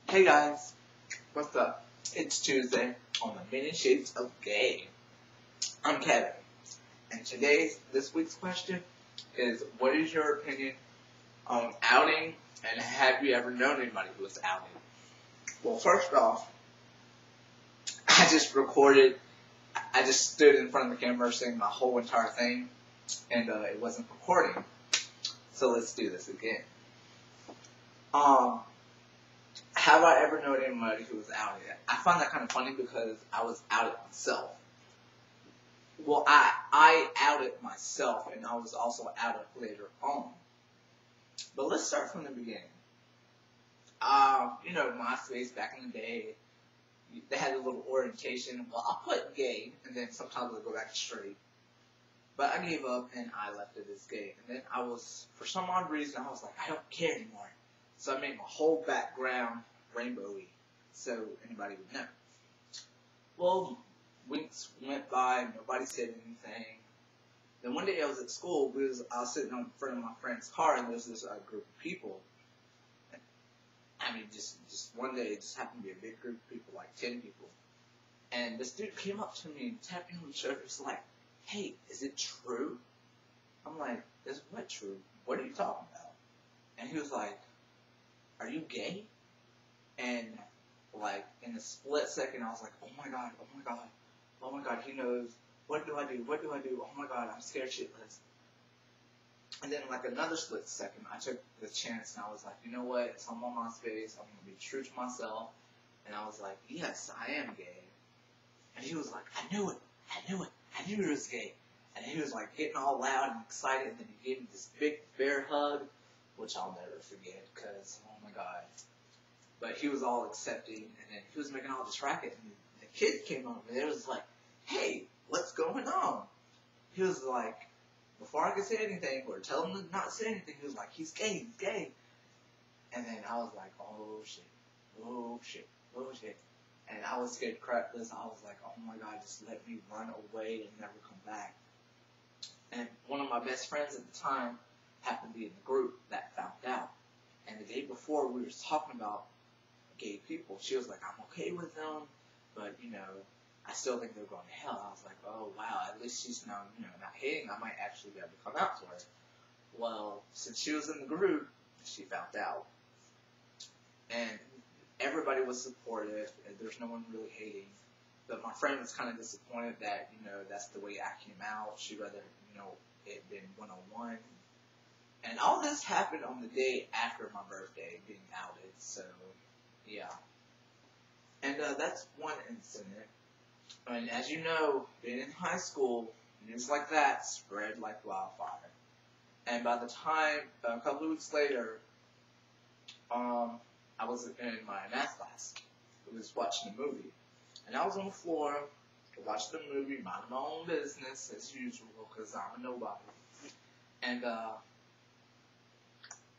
Hey guys, what's up? It's Tuesday on the Many Shades of Gay. I'm Kevin, and this week's question is: what is your opinion on outing, and have you ever known anybody who was outed? Well, first off, I just stood in front of the camera saying my whole entire thing, and it wasn't recording. So let's do this again. Have I ever known anybody who was outed? I find that kind of funny because I was outed myself. Well, I outed myself, and I was also outed later on. But let's start from the beginning. MySpace back in the day, they had a little orientation. Well, I'll put gay, and then sometimes I'll go back to straight. But I gave up, and I left it as gay. And then for some odd reason, I was like, I don't care anymore. So I made my whole background rainbowy, so anybody would know. Well, weeks went by, nobody said anything. Then one day I was at school, I was sitting in front of my friend's car, and there was this group of people. Just one day, it just happened to be a big group of people, like 10 people. And this dude came up to me and tapped me on the shoulder. He's like, hey, is it true? I'm like, is what true? What are you talking about? And he was like, are you gay? And like in a split second, I was like, oh my god, he knows. What do I do? Oh my god, I'm scared shitless. And then like another split second, I took the chance and I was like, you know what? So I'm on MySpace. I'm gonna be true to myself. And I was like, yes, I am gay. And he was like, I knew it. I knew he was gay. And he was like getting all loud and excited. And then he gave me this big bear hug, which I'll never forget, because, oh my god. But he was all accepting, and then he was making all this racket, and the kid came over, and it was like, hey, what's going on? He was like, before I could say anything, or tell him to not say anything, he was like, he's gay. And then I was like, oh shit. And I was scared crapless. I was like, oh my god, just let me run away and never come back. And one of my best friends at the time happened to be in the group that found out. And the day before, we were talking about gay people. She was like, I'm okay with them, but, I still think they're going to hell. I was like, oh, wow, at least she's now, not hating. I might actually be able to come out to her. Well, since she was in the group, she found out. And everybody was supportive, and there's no one really hating. But my friend was kind of disappointed that, that's the way I came out. She'd rather, it been one-on-one. And all this happened on the day after my birthday, being outed, so, yeah. And that's one incident. And as you know, being in high school, news like that spread like wildfire. And by the time, a couple of weeks later, I was in my math class. I was watching a movie. And I was on the floor, watching the movie, minding my own business, as usual, because I'm a nobody. And,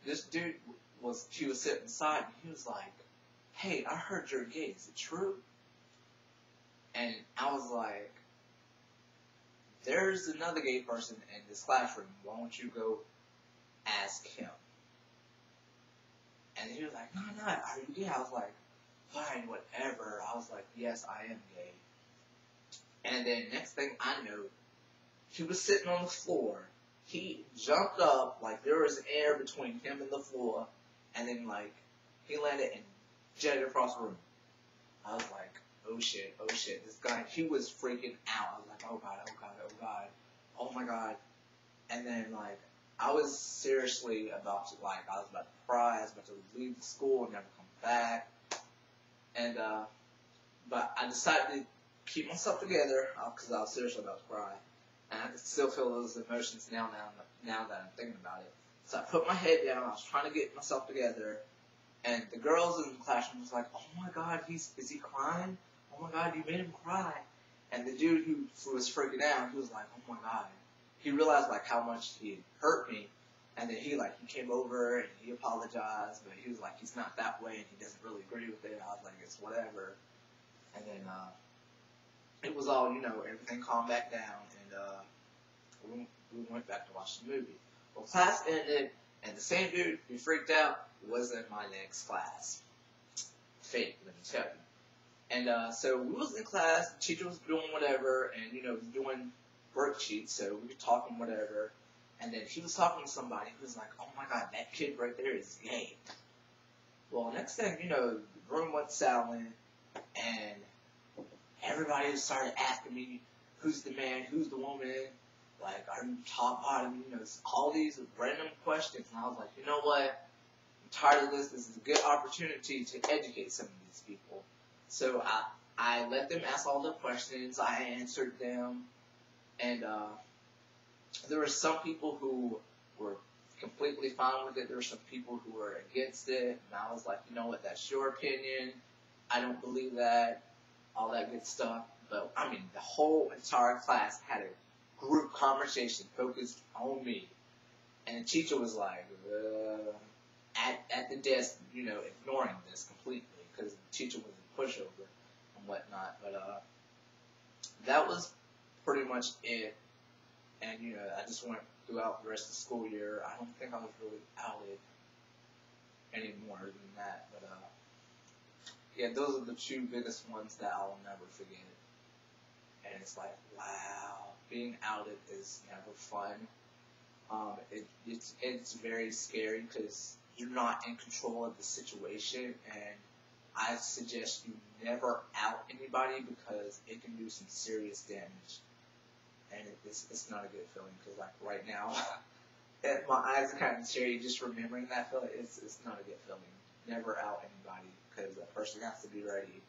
this dude was sitting beside me. He was like, hey, I heard you're gay. Is it true? And I was like, there's another gay person in this classroom. Why don't you go ask him? And he was like, no, are you gay? I was like, fine, whatever. I was like, yes, I am gay. And then next thing I know, he was sitting on the floor. He jumped up, like there was air between him and the floor, and then he landed and jetted across the room. I was like, oh shit, this guy, he was freaking out. I was like, oh god, oh my god. And then I was seriously about to I was about to cry, I was about to leave the school and never come back. And, but I decided to keep myself together, because I was seriously about to cry. And I can still feel those emotions now that I'm thinking about it. So I put my head down, I was trying to get myself together, and the girls in the classroom was like, oh my god, is he crying? Oh my god, you made him cry. And the dude who was freaking out, he was like, oh my god. He realized how much he had hurt me, and then he came over and he apologized, but he was like, he's not that way and he doesn't really agree with it. I was like, it's whatever. And then, it was all, everything calmed back down, and we went back to watch the movie. Well, class ended, and the same dude who freaked out was in my next class. fake, let me tell you. And so we was in class, the teacher was doing whatever, and, you know, doing worksheets, so we were talking whatever. And then he was talking to somebody who was like, oh my god, that kid right there is gay. Well, next thing you know, the room went silent, and everybody started asking me, who's the man, who's the woman, like, are you top, bottom, you know, all these random questions. And I was like, you know what, I'm tired of this. This is a good opportunity to educate some of these people. So I let them ask all the questions. I answered them. And there were some people who were completely fine with it. There were some people who were against it. And I was like, you know what, that's your opinion. I don't believe that. All that good stuff. But, I mean, the whole entire class had a group conversation focused on me. And the teacher was like, at the desk, you know, ignoring this completely. Because the teacher was a pushover and whatnot. But that was pretty much it. And, you know, I just went throughout the rest of the school year. I don't think I was really outed any more than that. But, yeah, those are the two biggest ones that I'll never forget. And it's like, wow, being outed is never fun. It's very scary because you're not in control of the situation, and I suggest you never out anybody because it can do some serious damage. And it's not a good feeling because, like, right now, my eyes are kind of teary just remembering that feeling. It's not a good feeling. Never out anybody because that person has to be ready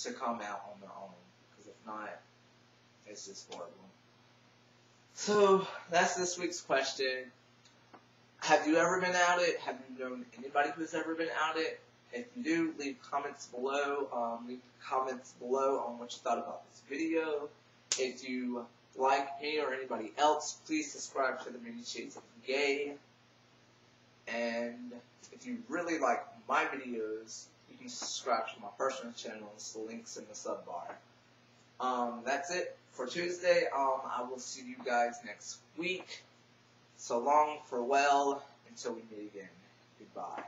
to come out on their own. Because if not, it's just horrible. So that's this week's question. Have you ever been outed? Have you known anybody who's ever been outed? If you do, leave comments below. Leave comments below on what you thought about this video. If you like me or anybody else, please subscribe to Themanyshadesofgay. And if you really like my videos, you can subscribe to my personal channels. The links in the sub bar. That's it for Tuesday. I will see you guys next week. So long, farewell, until we meet again. Goodbye.